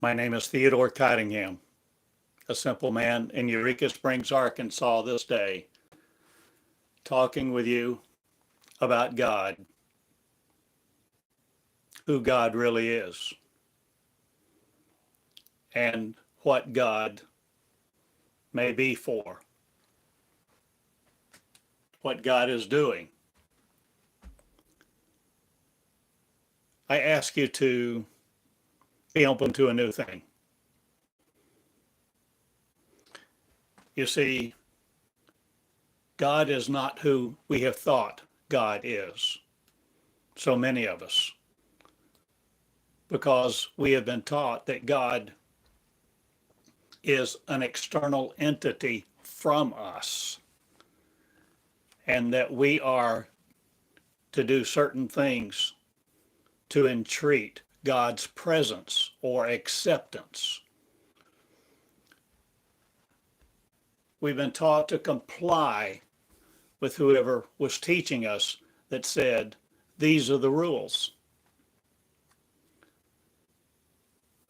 My name is Theodore Cottingham, a simple man in Eureka Springs, Arkansas this day, talking with you about God, who God really is, and what God may be for, what God is doing. I ask you to be open to a new thing. You see, God is not who we have thought God is, so many of us, because we have been taught that God is an external entity from us, and that we are to do certain things to entreat God's presence or acceptance. We've been taught to comply with whoever was teaching us that said, these are the rules.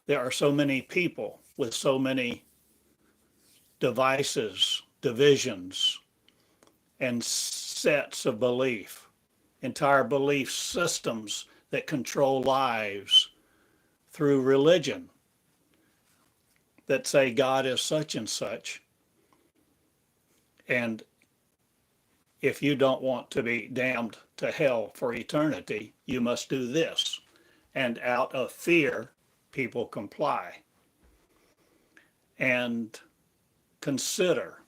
There are so many people with so many devices, divisions, and sets of belief, entire belief systems that control lives through religion that say God is such and such. And if you don't want to be damned to hell for eternity, you must do this. And out of fear, people comply and consider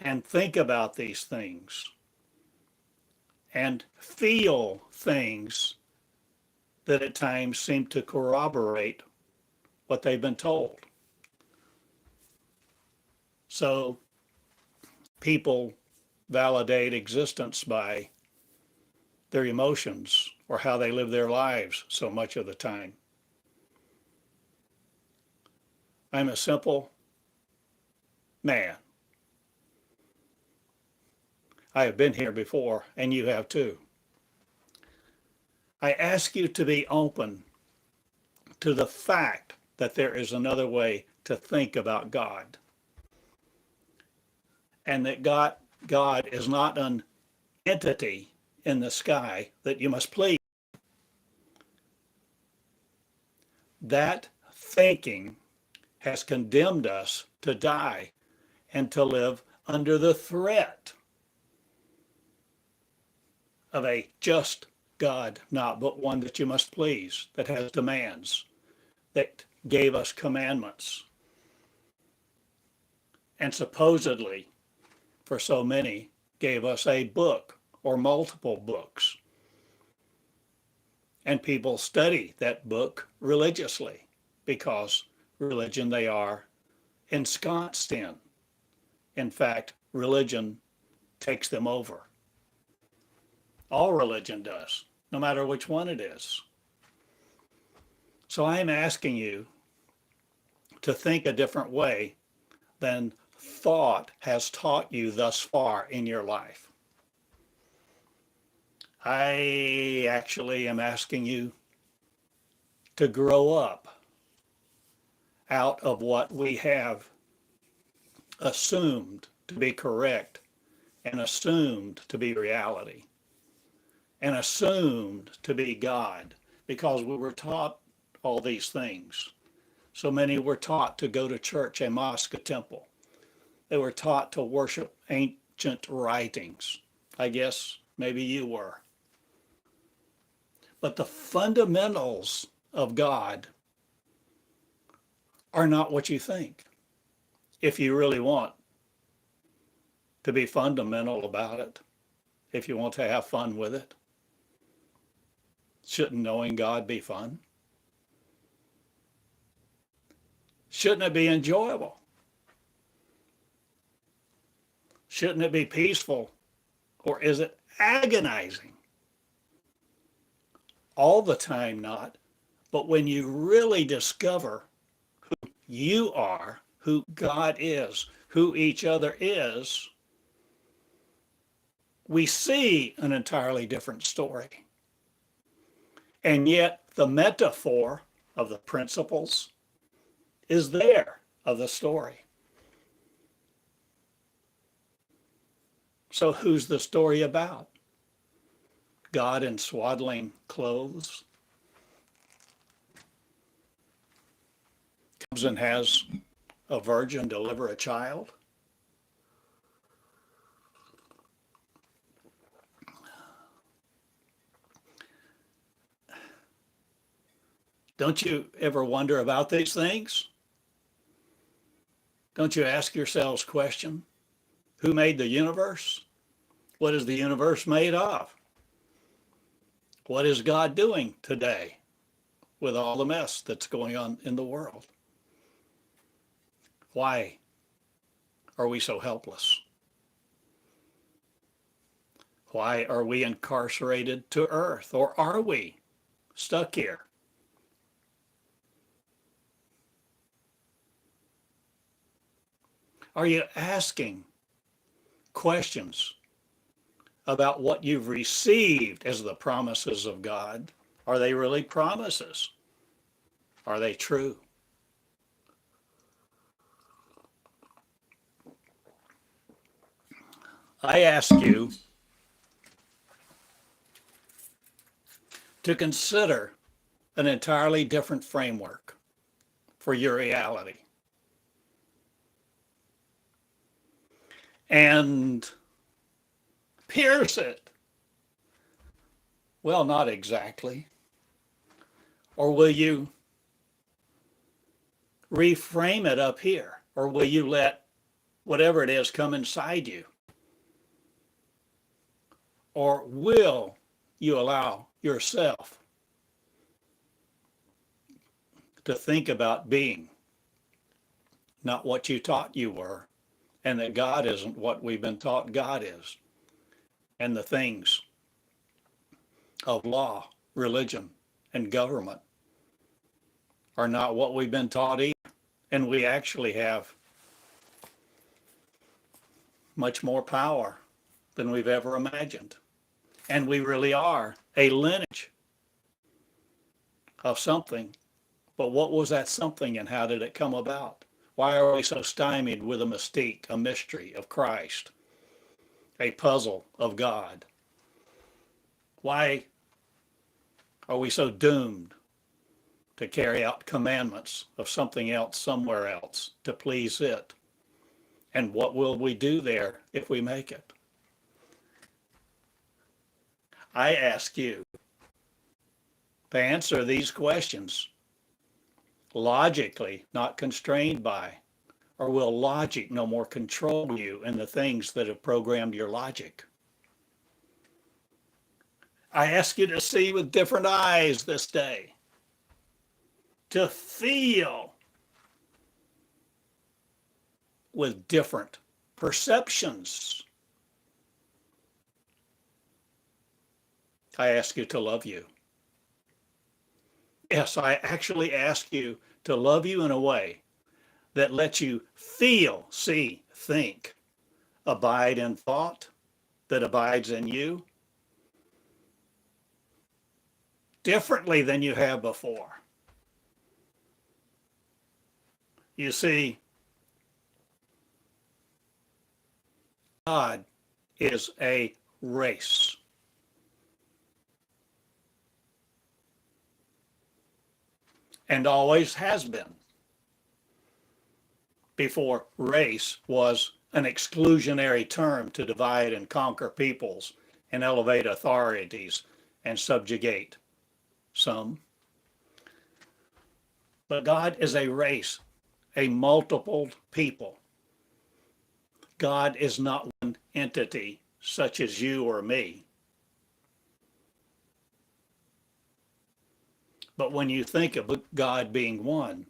and think about these things and feel things that at times seem to corroborate what they've been told. So people validate existence by their emotions or how they live their lives so much of the time. I'm a simple man. I have been here before, and you have too. I ask you to be open to the fact that there is another way to think about God, and that God is not an entity in the sky that you must please. That thinking has condemned us to die and to live under the threat of a just God, not but one that you must please, that has demands, that gave us commandments, and supposedly, for so many, gave us a book or multiple books. And people study that book religiously because religion they are ensconced in. In fact, religion takes them over. All religion does, no matter which one it is. So I am asking you to think a different way than thought has taught you thus far in your life. I actually am asking you to grow up out of what we have assumed to be correct and assumed to be reality and assumed to be God, because we were taught all these things. So many were taught to go to church, a mosque, a temple. They were taught to worship ancient writings. I guess maybe you were. But the fundamentals of God are not what you think. If you really want to be fundamental about it, if you want to have fun with it, shouldn't knowing God be fun? Shouldn't it be enjoyable? Shouldn't it be peaceful? Or is it agonizing? All the time, not. But when you really discover who you are, who God is, who each other is, we see an entirely different story. And yet the metaphor of the principles is there of the story. So who's the story about? God in swaddling clothes comes and has a virgin deliver a child? Don't you ever wonder about these things? Don't you ask yourselves question? Who made the universe? What is the universe made of? What is God doing today with all the mess that's going on in the world? Why are we so helpless? Why are we incarcerated to earth? Or are we stuck here? Are you asking questions about what you've received as the promises of God? Are they really promises? Are they true? I ask you to consider an entirely different framework for your reality. And pierce it. Well, not exactly. Or will you reframe it up here? Or will you let whatever it is come inside you? Or will you allow yourself to think about being not what you thought you were, and that God isn't what we've been taught God is, and the things of law, religion, and government are not what we've been taught either. And we actually have much more power than we've ever imagined. And we really are a lineage of something. But what was that something, and how did it come about? Why are we so stymied with a mystique, a mystery of Christ, a puzzle of God? Why are we so doomed to carry out commandments of something else somewhere else to please it? And what will we do there if we make it? I ask you to answer these questions logically, not constrained by, or will logic no more control you in the things that have programmed your logic? I ask you to see with different eyes this day, to feel with different perceptions. I ask you to love you. Yes, I actually ask you to love you in a way that lets you feel, see, think, abide in thought that abides in you differently than you have before. You see, God is a race. And always has been. Before race was an exclusionary term to divide and conquer peoples and elevate authorities and subjugate some. But God is a race, a multiple people. God is not one entity such as you or me. But when you think of God being one,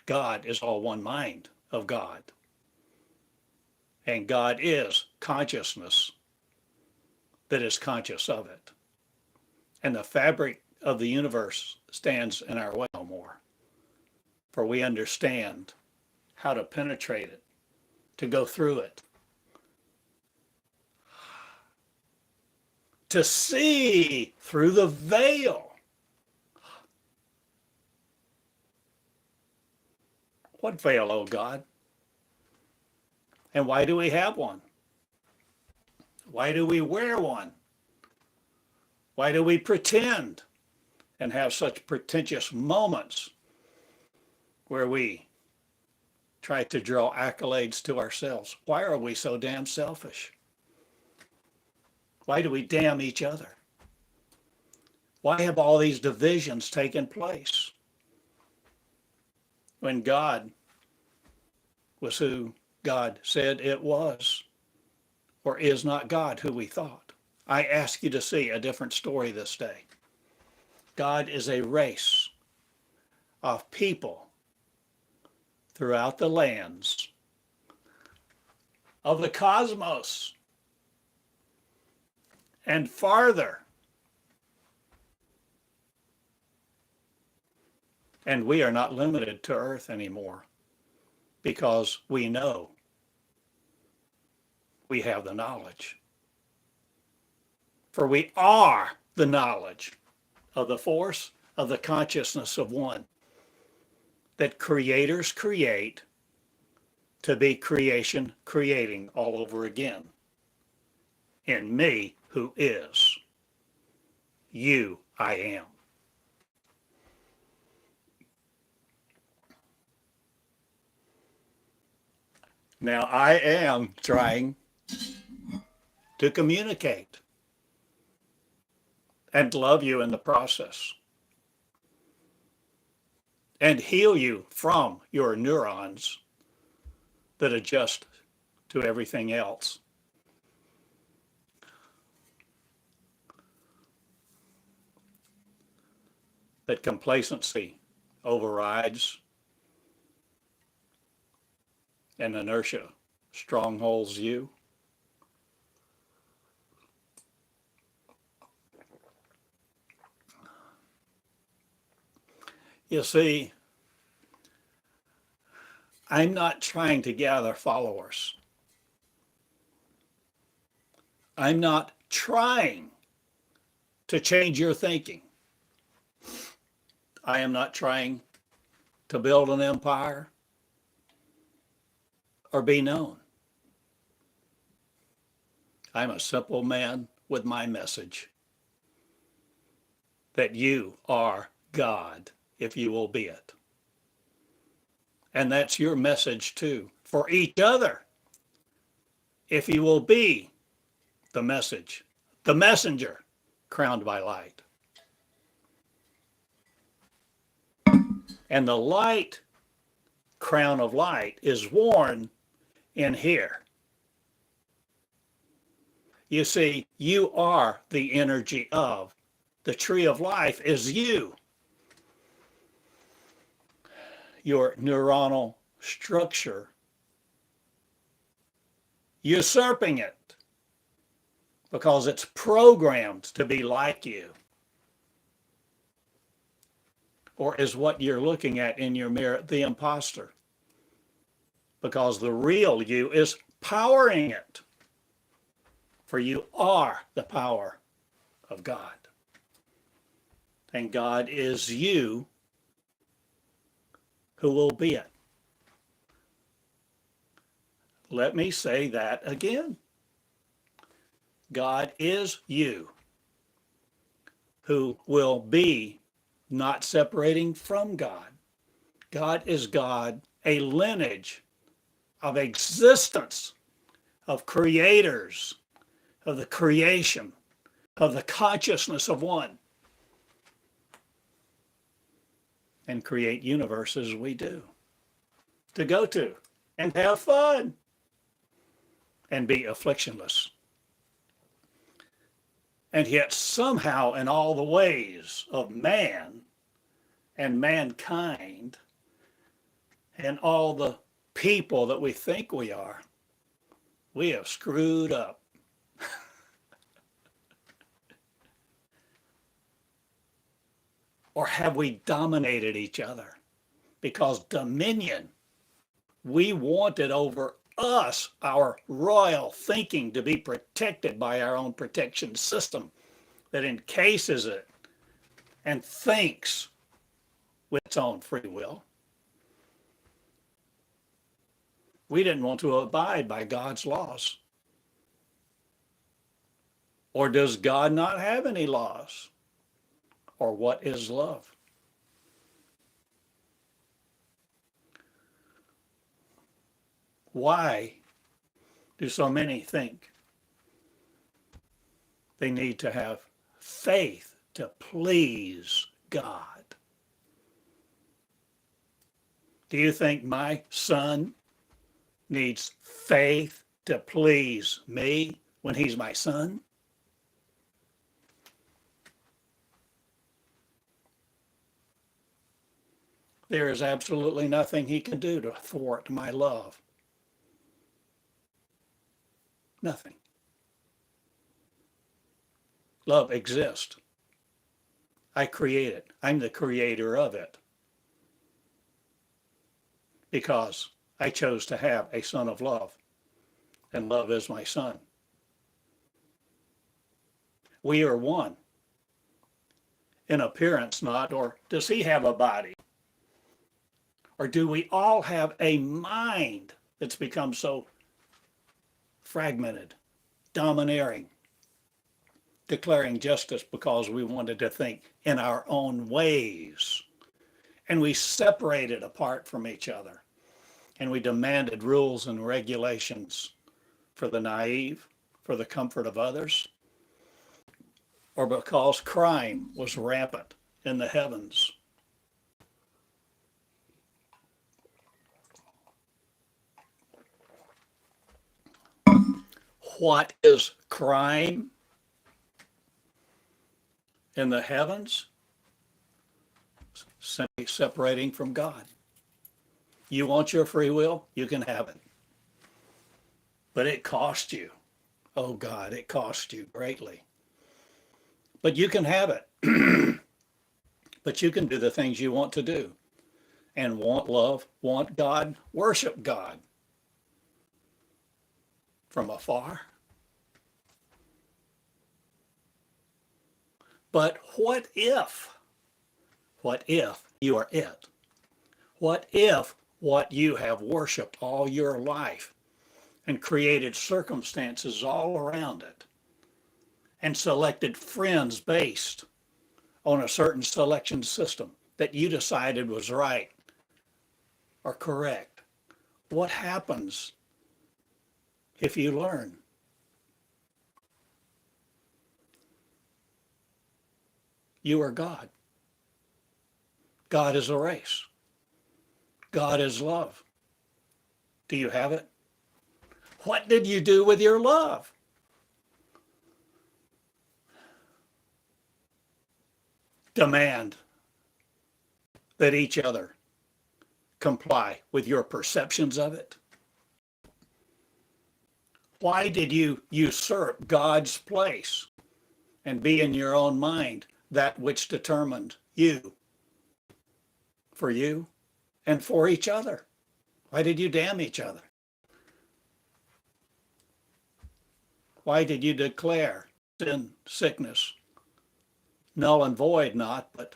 God is all one mind of God. And God is consciousness that is conscious of it. And the fabric of the universe stands in our way no more. For we understand how to penetrate it, to go through it, to see through the veil What veil, O God? And why do we have one? Why do we wear one? Why do we pretend and have such pretentious moments where we try to draw accolades to ourselves? Why are we so damn selfish? Why do we damn each other? Why have all these divisions taken place when God was who God said it was, or is not God who we thought? I ask you to see a different story this day. God is a race of people throughout the lands of the cosmos and farther. And we are not limited to earth anymore because we know we have the knowledge. For we are the knowledge of the force of the consciousness of one, that creators create to be creation creating all over again. In me who is, you I am. Now I am trying to communicate and love you in the process and heal you from your neurons that adjust to everything else. That complacency overrides and inertia strongholds you. You see, I'm not trying to gather followers. I'm not trying to change your thinking. I am not trying to build an empire or be known. I'm a simple man with my message that you are God if you will be it. And that's your message too, for each other, if you will be the message, the messenger crowned by light. And the light, crown of light, is worn in here. You see, you are the energy of. The tree of life is you. Your neuronal structure, usurping it because it's programmed to be like you, or is what you're looking at in your mirror, the imposter, because the real you is powering it, for you are the power of God, and God is you who will be it. Let me say that again. God is you who will be, not separating from God. God is God, a lineage of existence, of creators, of the creation, of the consciousness of one, and create universes we do, to go to and have fun and be afflictionless. And yet somehow in all the ways of man and mankind and all the people that we think we are, we have screwed up. Or have we dominated each other? Because dominion, we wanted over us, our royal thinking, to be protected by our own protection system that encases it and thinks with its own free will. We didn't want to abide by God's laws. Or does God not have any laws? Or what is love? Why do so many think they need to have faith to please God? Do you think my son needs faith to please me when he's my son? There is absolutely nothing he can do to thwart my love. Nothing. Love exists. I create it. I'm the creator of it. Because I chose to have a son of love, and love is my son. We are one. In appearance not, or does he have a body? Or do we all have a mind that's become so fragmented, domineering, declaring justice because we wanted to think in our own ways? And we separated apart from each other. And we demanded rules and regulations for the naive, for the comfort of others, or because crime was rampant in the heavens. What is crime in the heavens? Simply separating from God. You want your free will? You can have it. But it cost you. Oh God, it cost you greatly. But you can have it. But you can do the things you want to do and want love, want God, worship God from afar. But what if you are it? What if what you have worshiped all your life and created circumstances all around it and selected friends based on a certain selection system that you decided was right or correct? What happens if you learn? You are God. God is a race. God is love. Do you have it? What did you do with your love? Demand that each other comply with your perceptions of it. Why did you usurp God's place and be in your own mind that which determined you, for you and for each other? Why did you damn each other? Why did you declare sin, sickness, null and void not, but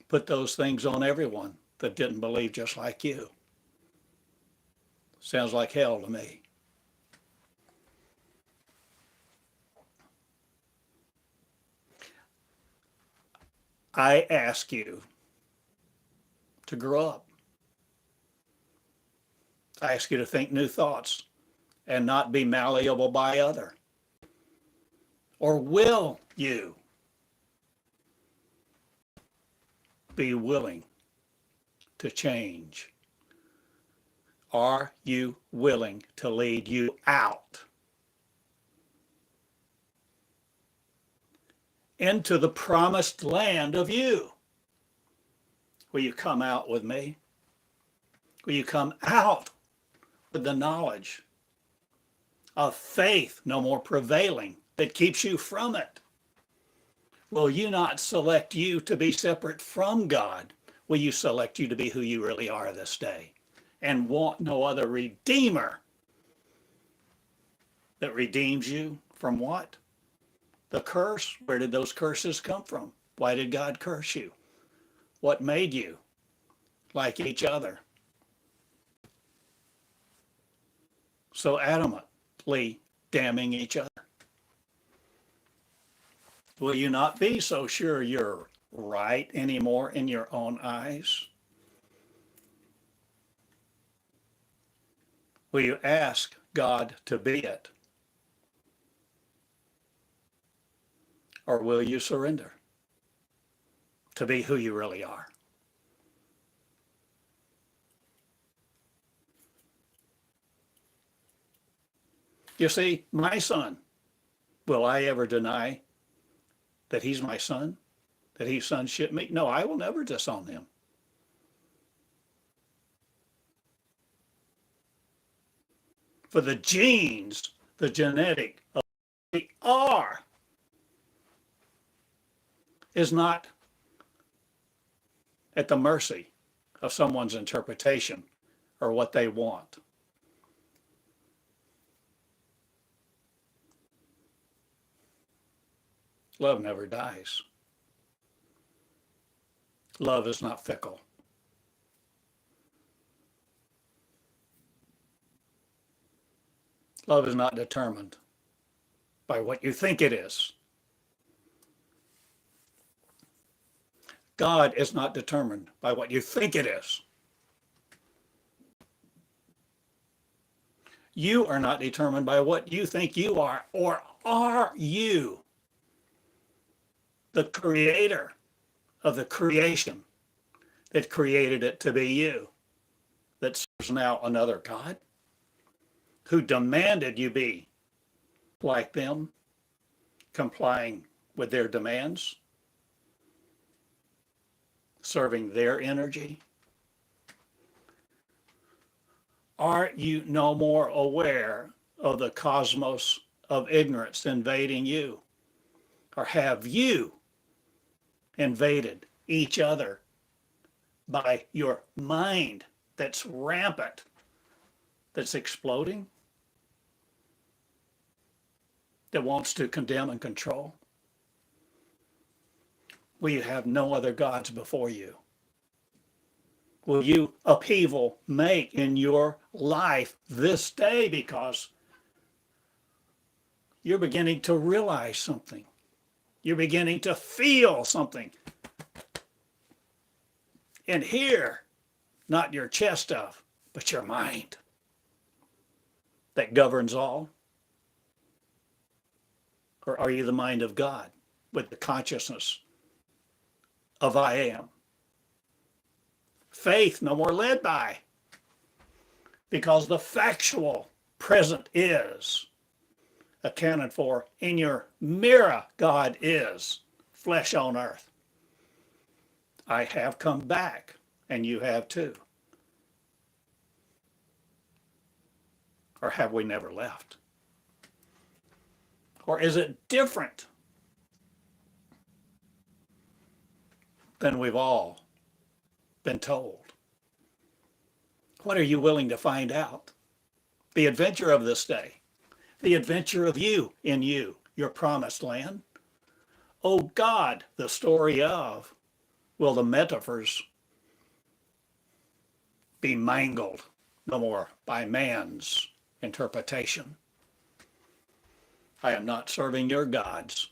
put those things on everyone that didn't believe just like you? Sounds like hell to me. I ask you to grow up. I ask you to think new thoughts and not be malleable by other. Or will you be willing to change? Are you willing to lead you out into the promised land of you? Will you come out with me? Will you come out with the knowledge of faith no more prevailing that keeps you from it? Will you not select you to be separate from God? Will you select you to be who you really are this day and want no other redeemer that redeems you from what? The curse. Where did those curses come from? Why did God curse you? what made you like each other so adamantly damning each other? Will you not be so sure you're right anymore in your own eyes? Will you ask God to be it? Or will you surrender to be who you really are? You see, my son, will I ever deny that he's my son? That he sonship me? No, I will never disown him. For the genes, the genetic of the are is not at the mercy of someone's interpretation or what they want. Love never dies. Love is not fickle. Love is not determined by what you think it is. God is not determined by what you think it is. You are not determined by what you think you are, or are you the creator of the creation that created it to be you, that serves now another God, who demanded you be like them, complying with their demands, serving their energy? Are you no more aware of the cosmos of ignorance invading you? Or have you invaded each other by your mind that's rampant, that's exploding, that wants to condemn and control? Will you have no other gods before you? Will you upheaval make in your life this day, because you're beginning to realize something? You're beginning to feel something. And here, not your chest stuff, but your mind that governs all? Or are you the mind of God with the consciousness of I am? Faith no more led by, because the factual present is accounted for in your mirror. God is flesh on earth. I have come back, and you have too. Or have we never left? Or is it different than we've all been told? What are you willing to find out? The adventure of this day, the adventure of you in you, your promised land. Oh God, the story of, will the metaphors be mangled no more by man's interpretation? I am not serving your gods.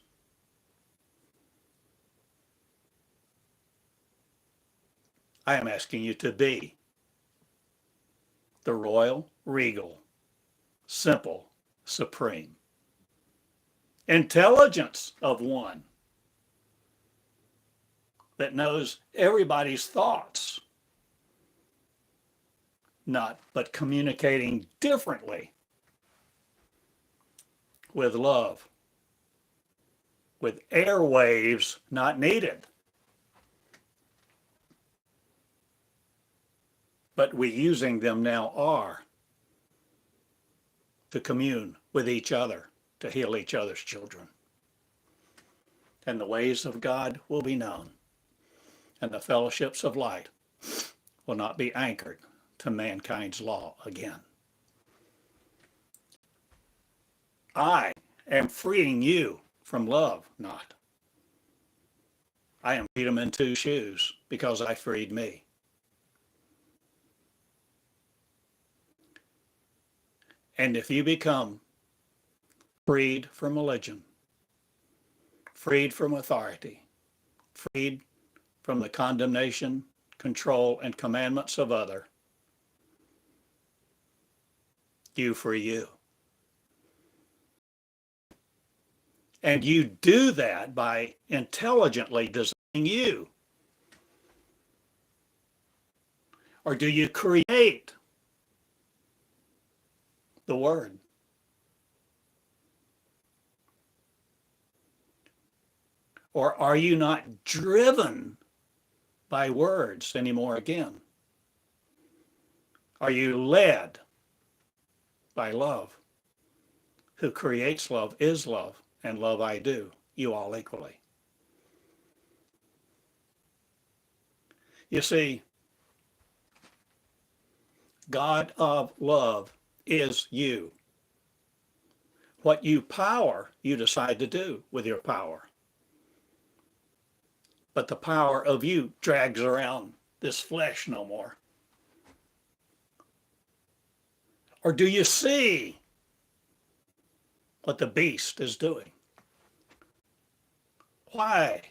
I am asking you to be the royal, regal, simple, supreme intelligence of one that knows everybody's thoughts, but communicating differently with love, with airwaves not needed, but we using them now are to commune with each other, to heal each other's children. And the ways of God will be known, and the fellowships of light will not be anchored to mankind's law again. I am freeing you from love, not. I am freedom in two shoes because I freed me. And if you become freed from religion, freed from authority, freed from the condemnation, control, and commandments of other, you free you. And you do that by intelligently designing you. Or do you create the word? Or are you not driven by words anymore again? Are you led by love? Who creates love is love, and love I do, you all equally. You see, God of love is you. What you power, you decide to do with your power. But the power of you drags around this flesh no more. Or do you see what the beast is doing? Why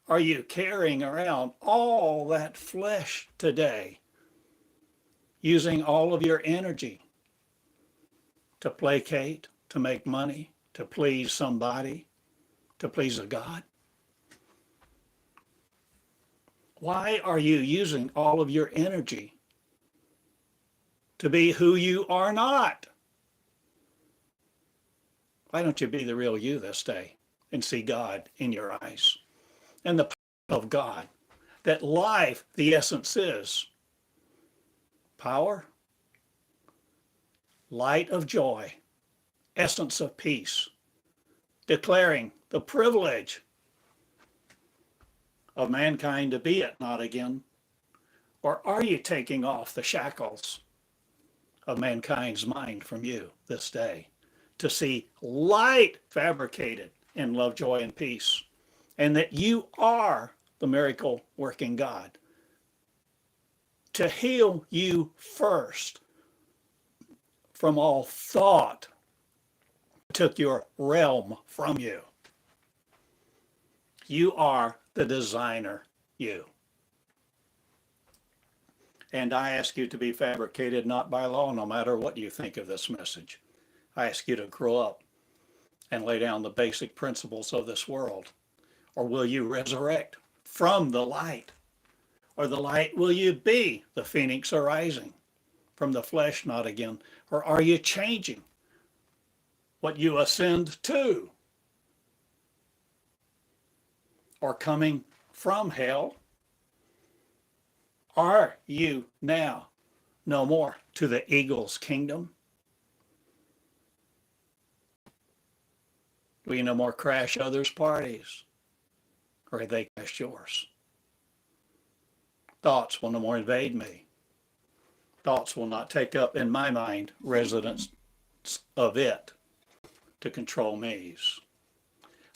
are you carrying around all that flesh today, using all of your energy to placate, to make money, to please somebody, to please a God? Why are you using all of your energy to be who you are not? Why don't you be the real you this day and see God in your eyes and the power of God? That life, the essence is power, light of joy, essence of peace, declaring the privilege of mankind to be it not again? Or are you taking off the shackles of mankind's mind from you this day to see light fabricated in love, joy, and peace, and that you are the miracle working God to heal you first from all thought that took your realm from you? You are the designer, you. And I ask you to be fabricated not by law, no matter what you think of this message. I ask you to grow up and lay down the basic principles of this world. Or will you resurrect from the light? Or the light will you be, the phoenix arising from the flesh not again? Or are you changing what you ascend to? Or coming from hell? Are you now no more to the eagle's kingdom? Will you no more crash others' parties? Or they crash yours? Thoughts will no more invade me. Thoughts will not take up in my mind residence of it to control me.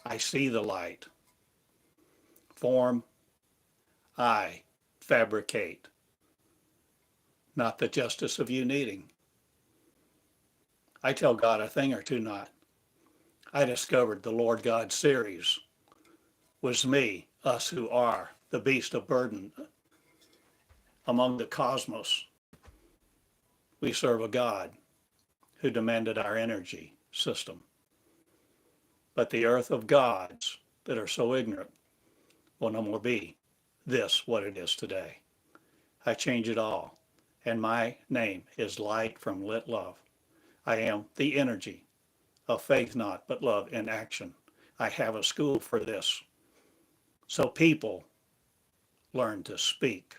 I see the light. Form, I fabricate, not the justice of you needing. I tell God a thing or two not. I discovered the Lord God series was me, us who are the beast of burden among the cosmos. We serve a God who demanded our energy system. But the earth of gods that are so ignorant will no more be this what it is today. I change it all, and my name is light from lit love. I am the energy of faith not, but love in action. I have a school for this, so people learn to speak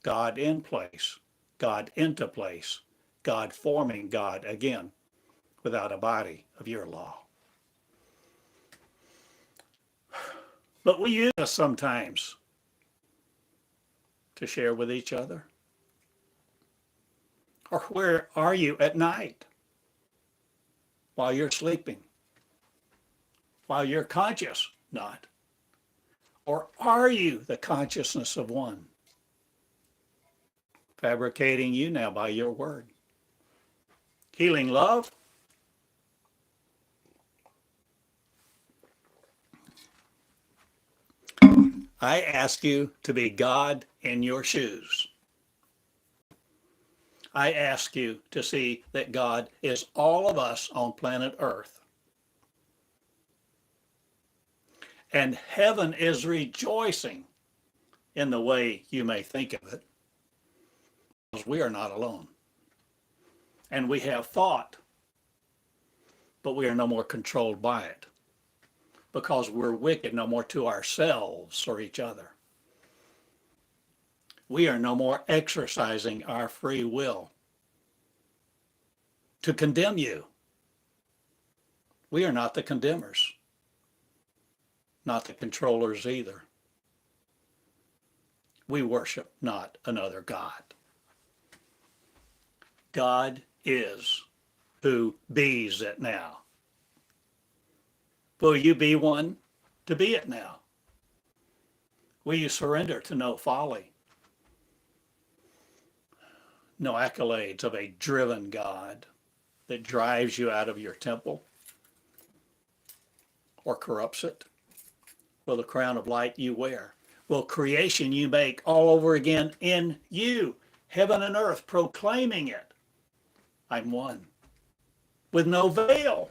God in place, God into place, God forming God again without a body of your law. But we use this sometimes to share with each other. Or where are you at night while you're sleeping, while you're conscious? Not. Or are you the consciousness of one? Fabricating you now by your word. Healing love. I ask you to be God in your shoes. I ask you to see that God is all of us on planet Earth. And heaven is rejoicing in the way you may think of it, because we are not alone. And we have thought, but we are no more controlled by it, because we're wicked no more to ourselves or each other. We are no more exercising our free will to condemn you. We are not the condemners, not the controllers either. We worship not another God. God is who bees it now. Will you be one to be it now? Will you surrender to no folly, no accolades of a driven God that drives you out of your temple or corrupts it? Will the crown of light you wear? Will creation you make all over again in you, heaven and earth, proclaiming it? I'm one, with no veil.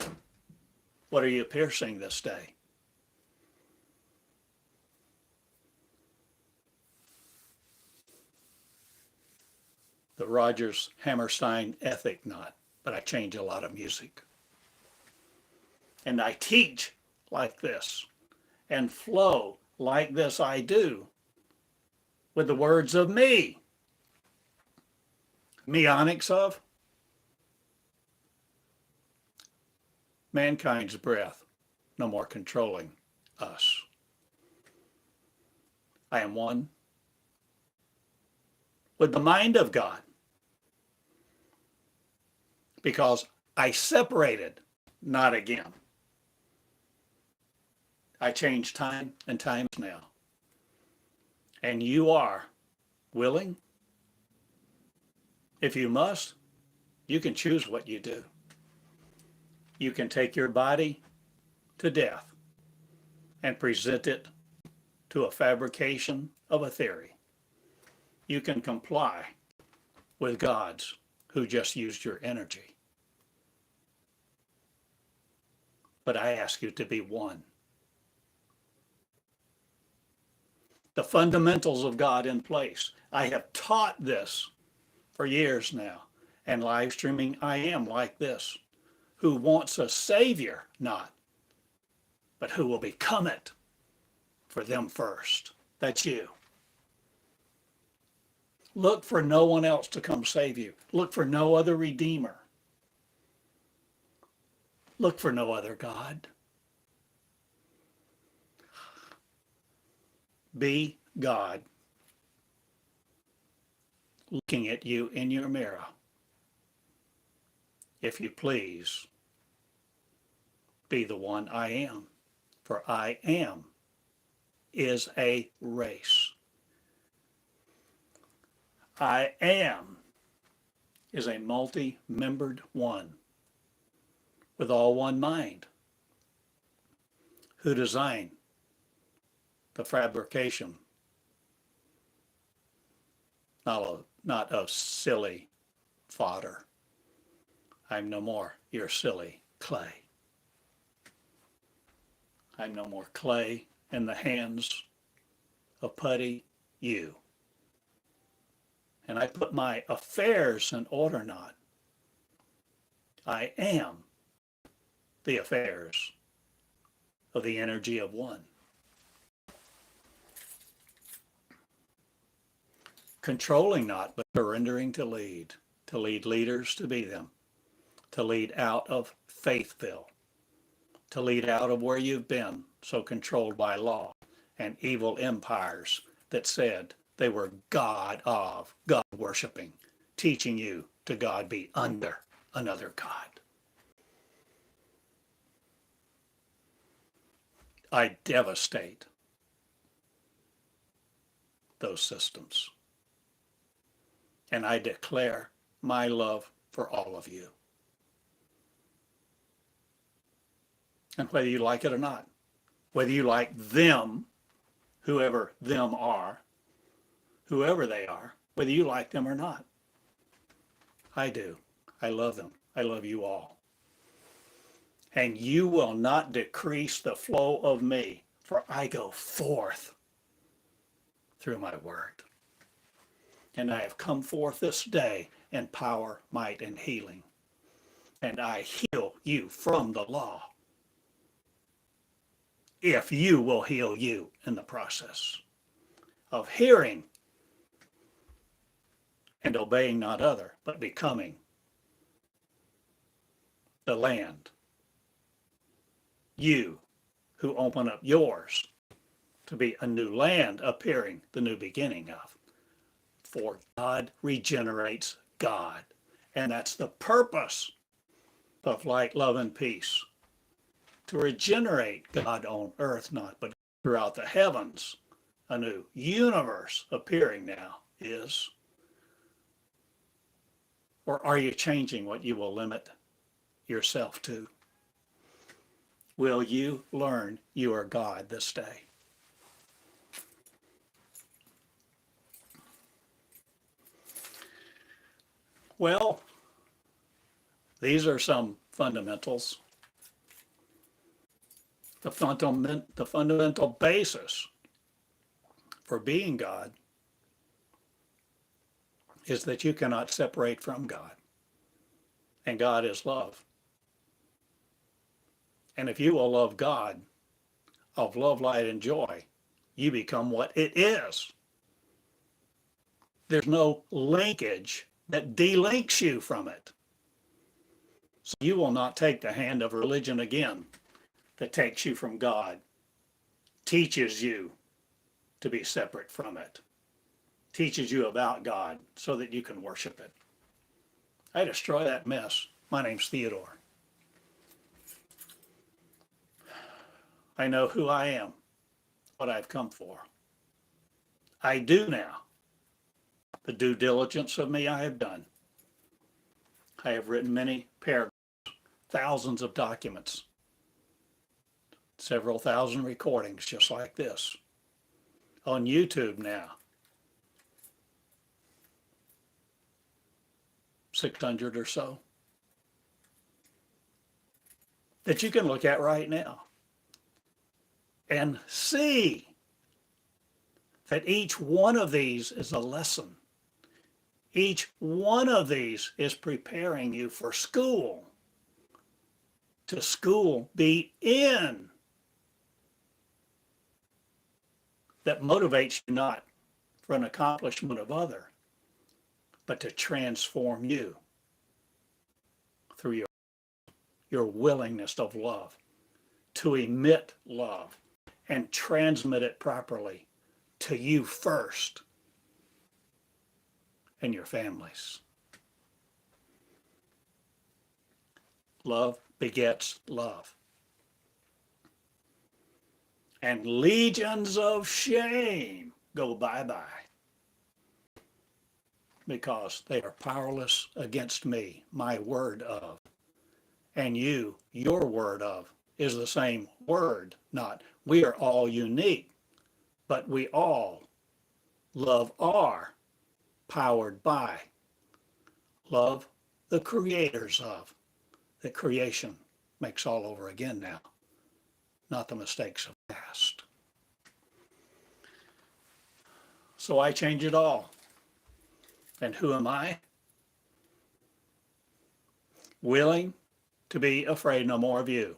What are you piercing this day? The Rogers Hammerstein ethic not, but I change a lot of music. And I teach like this and flow like this I do with the words of me. Meonics of mankind's breath, no more controlling us. I am one with the mind of God, because I separated, not again. I change time and times now. And you are willing? If you must, you can choose what you do. You can take your body to death and present it to a fabrication of a theory. You can comply with gods who just used your energy. But I ask you to be one. The fundamentals of God in place. I have taught this for years now, and live streaming I am like this, who wants a savior, not, but who will become it for them first. That's you. Look for no one else to come save you. Look for no other redeemer. Look for no other God. Be God looking at you in your mirror. If you please, be the one I am, for I am is a race. I am is a multi-membered one with all one mind, who designed the fabrication, not of silly fodder. I'm no more your silly clay. I'm no more clay in the hands of putty you. And I put my affairs in order not. I am the affairs of the energy of one. Controlling not, but surrendering to lead leaders to be them, to lead out of faithville, to lead out of where you've been so controlled by law and evil empires that said they were God worshiping, teaching you to God be under another God. I devastate those systems. And I declare my love for all of you. And whether you like it or not, whether you like them, whoever them are, whoever they are, whether you like them or not, I do. I love them. I love you all. And you will not decrease the flow of me, for I go forth through my word. And I have come forth this day in power, might, and healing. And I heal you from the law, if you will heal you in the process of hearing and obeying not other, but becoming the land. You who open up yours to be a new land appearing, the new beginning of. For God regenerates God. And that's the purpose of light, love, and peace. To regenerate God on earth, not but throughout the heavens. A new universe appearing now is. Or are you changing what you will limit yourself to? Will you learn you are God this day? Well, these are some fundamentals. The fundamental basis for being God is that you cannot separate from God. And God is love. And if you will love God of love, light, and joy, you become what it is. There's no linkage that delinks you from it. So you will not take the hand of religion again that takes you from God, teaches you to be separate from it, teaches you about God so that you can worship it. I destroy that mess. My name's Theodore. I know who I am, what I've come for. I do now. The due diligence of me I have done. I have written many paragraphs, thousands of documents, several thousand recordings just like this. On YouTube now, 600 or so, that you can look at right now and see that each one of these is a lesson. Each one of these is preparing you for school, to school be in, that motivates you not for an accomplishment of other, but to transform you through your willingness of love, to emit love and transmit it properly to you first and your families. Love begets love. And legions of shame go bye-bye because they are powerless against me, my word of. And you, your word of, is the same word, not we are all unique, but we all love are powered by love the creators of. The creation makes all over again now, not the mistakes of the past. So I change it all. And who am I? Willing to be afraid no more of you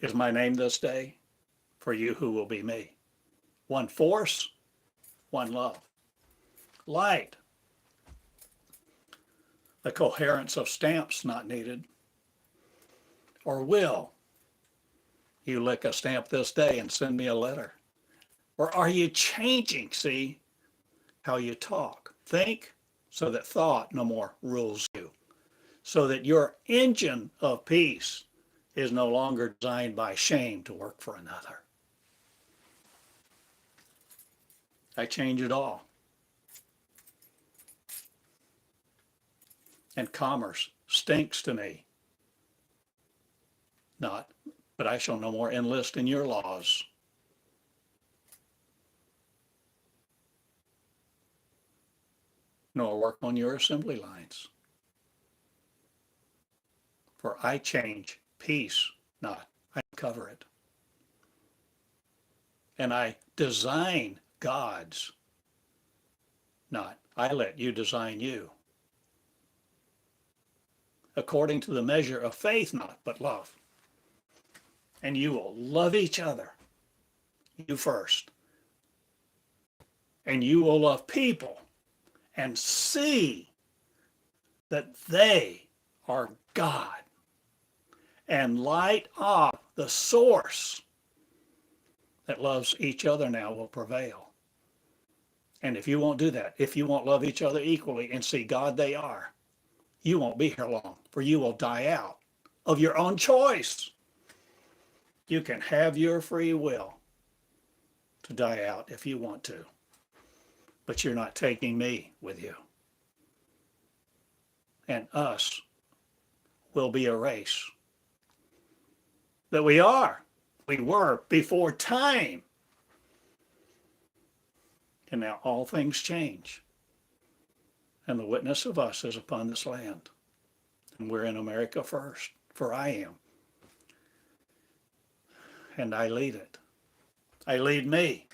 is my name this day for you who will be me. One force, one love. Light. The coherence of stamps not needed. Or will you lick a stamp this day and send me a letter? Or are you changing, see, how you talk? Think so that thought no more rules you. So that your engine of peace is no longer designed by shame to work for another. I change it all. And commerce stinks to me. Not, but I shall no more enlist in your laws. Nor work on your assembly lines. For I change peace, not I cover it. And I design gods, not I let you design you. According to the measure of faith, not but love. And you will love each other, you first. And you will love people and see that they are God and light up the source that loves each other now will prevail. And if you won't do that, if you won't love each other equally and see God they are, you won't be here long, for you will die out of your own choice. You can have your free will to die out if you want to, but you're not taking me with you. And us will be a race that we were before time. And now all things change. And the witness of us is upon this land. And we're in America first, for I am. And I lead it. I lead me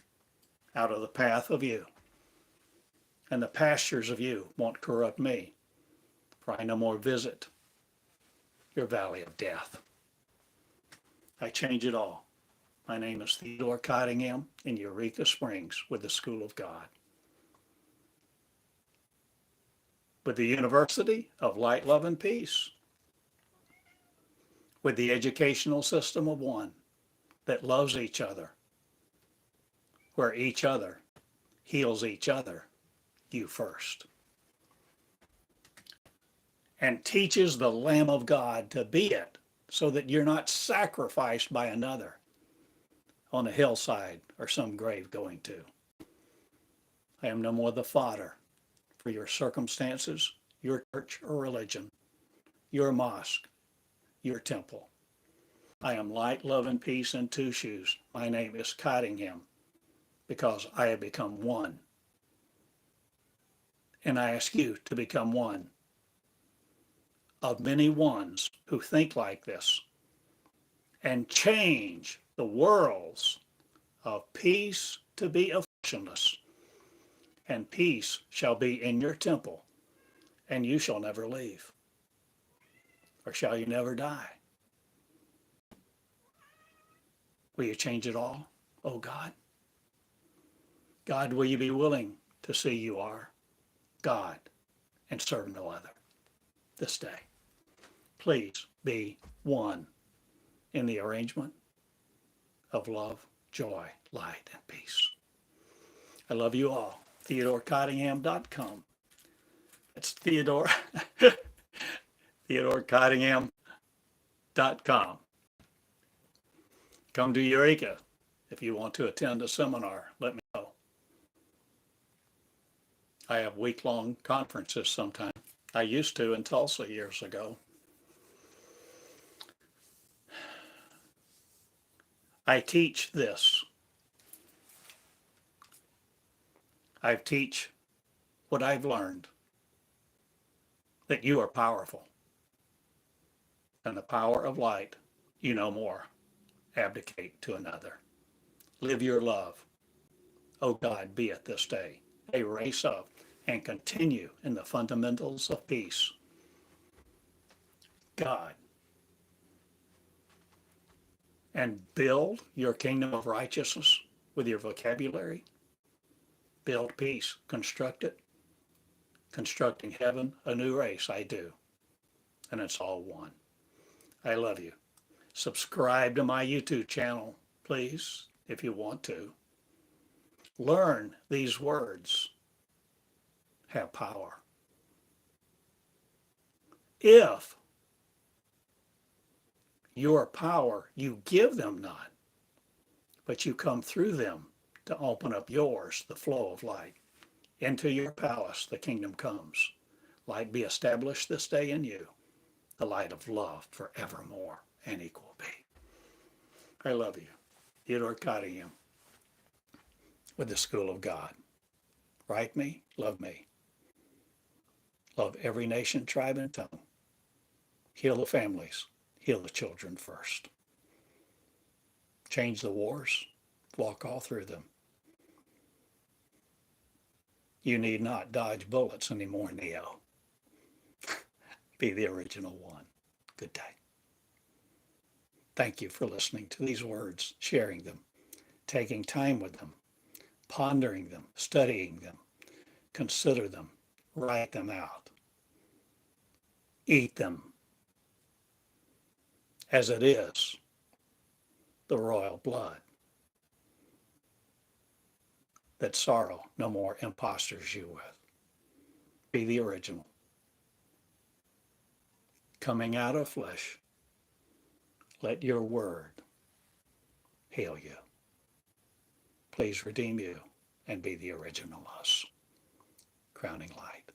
out of the path of you. And the pastures of you won't corrupt me, for I no more visit your valley of death. I change it all. My name is Theodore Cottingham in Eureka Springs with the School of God. With the University of Light, Love, and Peace. With the educational system of one that loves each other, where each other heals each other, you first. And teaches the Lamb of God to be it, so that you're not sacrificed by another on a hillside or some grave going to. I am no more the fodder for your circumstances, your church or religion, your mosque, your temple. I am light, love, and peace in two shoes. My name is Cottingham, because I have become one. And I ask you to become one of many ones who think like this and change the worlds of peace to be afflictionless. And peace shall be in your temple, and you shall never leave. Or shall you never die? Will you change it all, oh God? God, will you be willing to see you are God and serve no other this day? Please be one in the arrangement of love, joy, light, and peace. I love you all. TheodoreCottingham.com. It's Theodore, TheodoreCottingham.com. Come to Eureka if you want to attend a seminar. Let me know. I have week-long conferences sometimes. I used to in Tulsa years ago. I teach this. I teach what I've learned, that you are powerful. And the power of light, you know more. Abdicate to another. Live your love. Oh God, be it this day a race of, and continue in the fundamentals of peace. God. And build your kingdom of righteousness with your vocabulary. Build peace. Construct it. Constructing heaven, a new race, I do. And it's all one. I love you. Subscribe to my YouTube channel, please, if you want to. Learn these words have power. If your power you give them not, but you come through them to open up yours, the flow of light. Into your palace, the kingdom comes. Light be established this day in you, the light of love forevermore and equal be. I love you. Theodore Cottingham with the School of God. Write me, love me. Love every nation, tribe, and tongue. Heal the families, heal the children first. Change the wars, walk all through them. You need not dodge bullets anymore, Neo. Be the original one. Good day. Thank you for listening to these words, sharing them, taking time with them, pondering them, studying them, consider them, write them out, eat them as it is the royal blood, that sorrow no more imposters you with. Be the original. Coming out of flesh, let your word heal you. Please redeem you and be the original us. Crowning light.